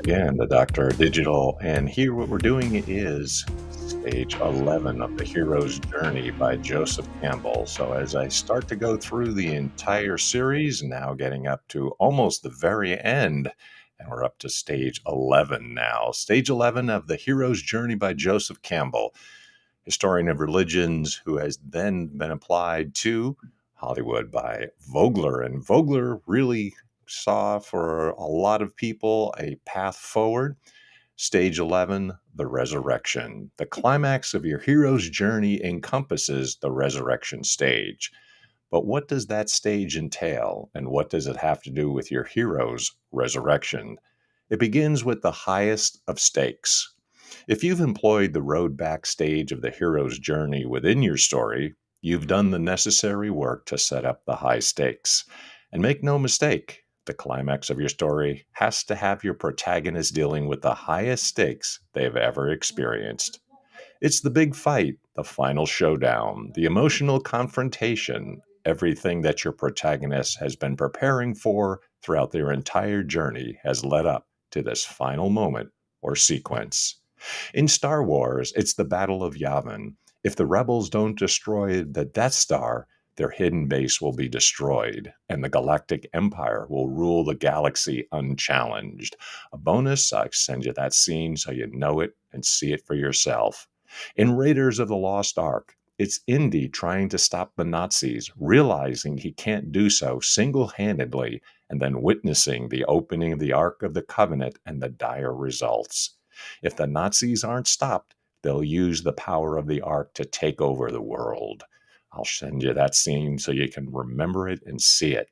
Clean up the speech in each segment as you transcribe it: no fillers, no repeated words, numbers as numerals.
Again, the Doctor Digital, and here what we're doing is stage 11 of The Hero's Journey by Joseph Campbell. So as I start to go through the entire series, now getting up to almost the very end, and we're up to stage 11 now. Stage 11 of The Hero's Journey by Joseph Campbell, historian of religions who has then been applied to Hollywood by Vogler. And Vogler really saw for a lot of people a path forward. Stage 11, the resurrection. The climax of your hero's journey encompasses the resurrection stage. But what does that stage entail, and what does it have to do with your hero's resurrection? It begins with the highest of stakes. If you've employed the road back stage of the hero's journey within your story, you've done the necessary work to set up the high stakes. And make no mistake, the climax of your story has to have your protagonist dealing with the highest stakes they've ever experienced. It's the big fight, the final showdown, the emotional confrontation, everything that your protagonist has been preparing for throughout their entire journey has led up to this final moment or sequence. In Star Wars, it's the Battle of Yavin. If the rebels don't destroy the Death Star, their hidden base will be destroyed, and the Galactic Empire will rule the galaxy unchallenged. A bonus, I send you that scene so you know it and see it for yourself. In Raiders of the Lost Ark, it's Indy trying to stop the Nazis, realizing he can't do so single-handedly, and then witnessing the opening of the Ark of the Covenant and the dire results. If the Nazis aren't stopped, they'll use the power of the Ark to take over the world. I'll send you that scene so you can remember it and see it.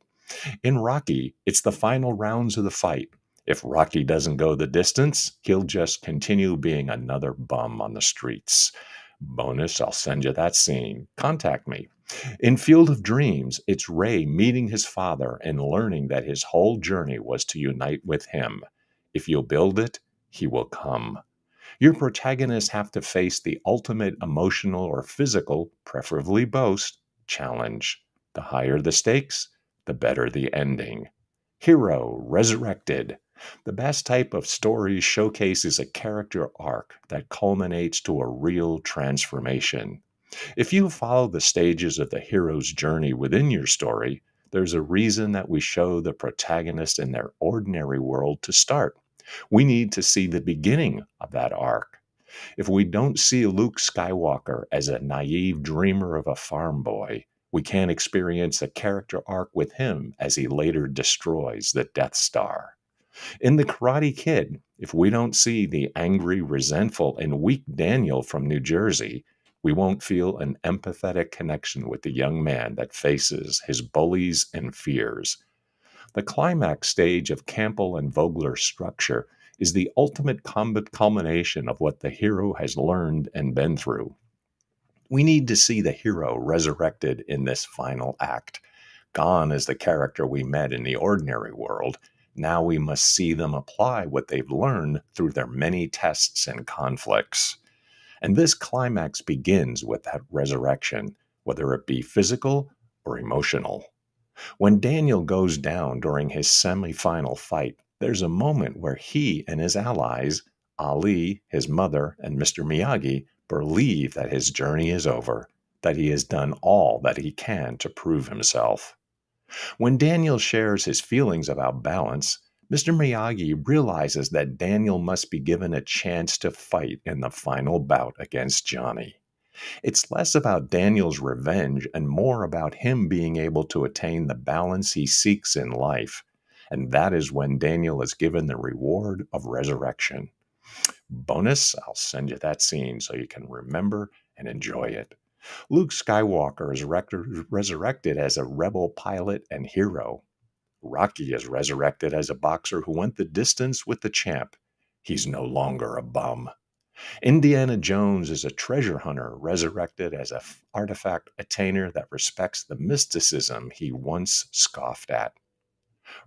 In Rocky, it's the final rounds of the fight. If Rocky doesn't go the distance, he'll just continue being another bum on the streets. Bonus, I'll send you that scene. Contact me. In Field of Dreams, it's Ray meeting his father and learning that his whole journey was to unite with him. If you'll build it, he will come. Your protagonists have to face the ultimate emotional or physical, preferably both, challenge. The higher the stakes, the better the ending. Hero resurrected. The best type of story showcases a character arc that culminates to a real transformation. If you follow the stages of the hero's journey within your story, there's a reason that we show the protagonist in their ordinary world to start. We need to see the beginning of that arc. If we don't see Luke Skywalker as a naive dreamer of a farm boy, we can't experience a character arc with him as he later destroys the Death Star. In The Karate Kid, if we don't see the angry, resentful, and weak Daniel from New Jersey, we won't feel an empathetic connection with the young man that faces his bullies and fears. The climax stage of Campbell and Vogler's structure is the ultimate culmination of what the hero has learned and been through. We need to see the hero resurrected in this final act. Gone is the character we met in the ordinary world. Now we must see them apply what they've learned through their many tests and conflicts. And this climax begins with that resurrection, whether it be physical or emotional. When Daniel goes down during his semi-final fight, there's a moment where he and his allies, Ali, his mother, and Mr. Miyagi, believe that his journey is over, that he has done all that he can to prove himself. When Daniel shares his feelings about balance, Mr. Miyagi realizes that Daniel must be given a chance to fight in the final bout against Johnny. It's less about Daniel's revenge and more about him being able to attain the balance he seeks in life. And that is when Daniel is given the reward of resurrection. Bonus, I'll send you that scene so you can remember and enjoy it. Luke Skywalker is resurrected as a rebel pilot and hero. Rocky is resurrected as a boxer who went the distance with the champ. He's no longer a bum. Indiana Jones is a treasure hunter resurrected as an artifact attainer that respects the mysticism he once scoffed at.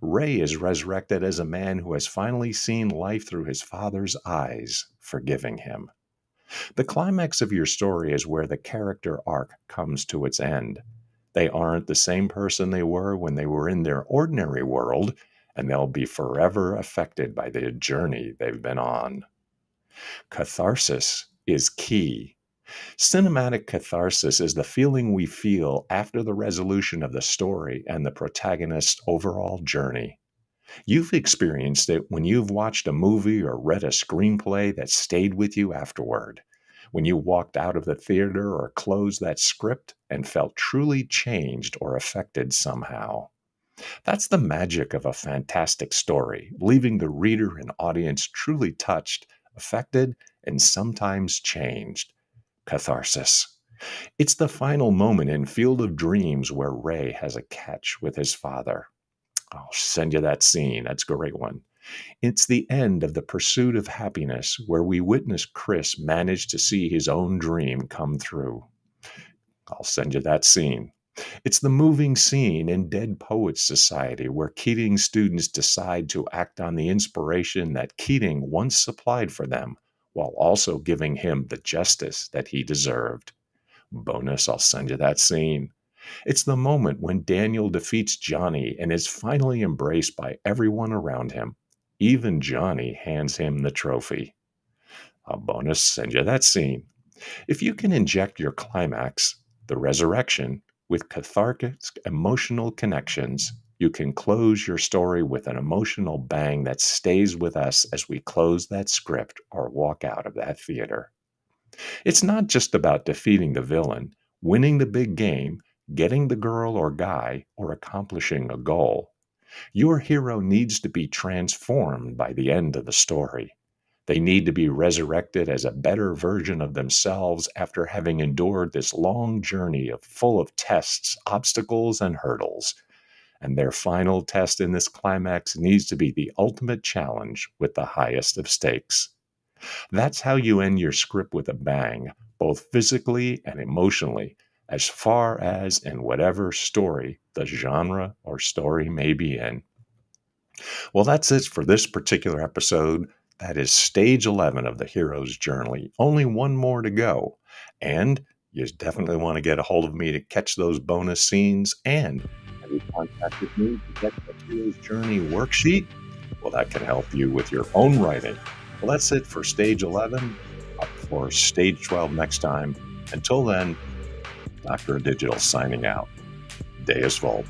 Ray is resurrected as a man who has finally seen life through his father's eyes, forgiving him. The climax of your story is where the character arc comes to its end. They aren't the same person they were when they were in their ordinary world, and they'll be forever affected by the journey they've been on. Catharsis is key. Cinematic catharsis is the feeling we feel after the resolution of the story and the protagonist's overall journey. You've experienced it when you've watched a movie or read a screenplay that stayed with you afterward, when you walked out of the theater or closed that script and felt truly changed or affected somehow. That's the magic of a fantastic story, leaving the reader and audience truly touched, affected, and sometimes changed. Catharsis. It's the final moment in Field of Dreams where Ray has a catch with his father. I'll send you that scene. That's a great one. It's the end of The Pursuit of Happiness where we witness Chris manage to see his own dream come through. I'll send you that scene. It's the moving scene in Dead Poets Society where Keating's students decide to act on the inspiration that Keating once supplied for them while also giving him the justice that he deserved. Bonus, I'll send you that scene. It's the moment when Daniel defeats Johnny and is finally embraced by everyone around him. Even Johnny hands him the trophy. A bonus, send you that scene. If you can inject your climax, the resurrection, with cathartic emotional connections, you can close your story with an emotional bang that stays with us as we close that script or walk out of that theater. It's not just about defeating the villain, winning the big game, getting the girl or guy, or accomplishing a goal. Your hero needs to be transformed by the end of the story. They need to be resurrected as a better version of themselves after having endured this long journey full of tests, obstacles, and hurdles. And their final test in this climax needs to be the ultimate challenge with the highest of stakes. That's how you end your script with a bang, both physically and emotionally, as far as in whatever story the genre or story may be in. Well, that's it for this particular episode. That is stage 11 of the hero's journey. Only one more to go. And you definitely want to get a hold of me to catch those bonus scenes. And have you contacted me to get the hero's journey worksheet? Well, that can help you with your own writing. Well, that's it for stage 11. Up for stage 12 next time. Until then, Dr. Digital signing out. Deus Volt.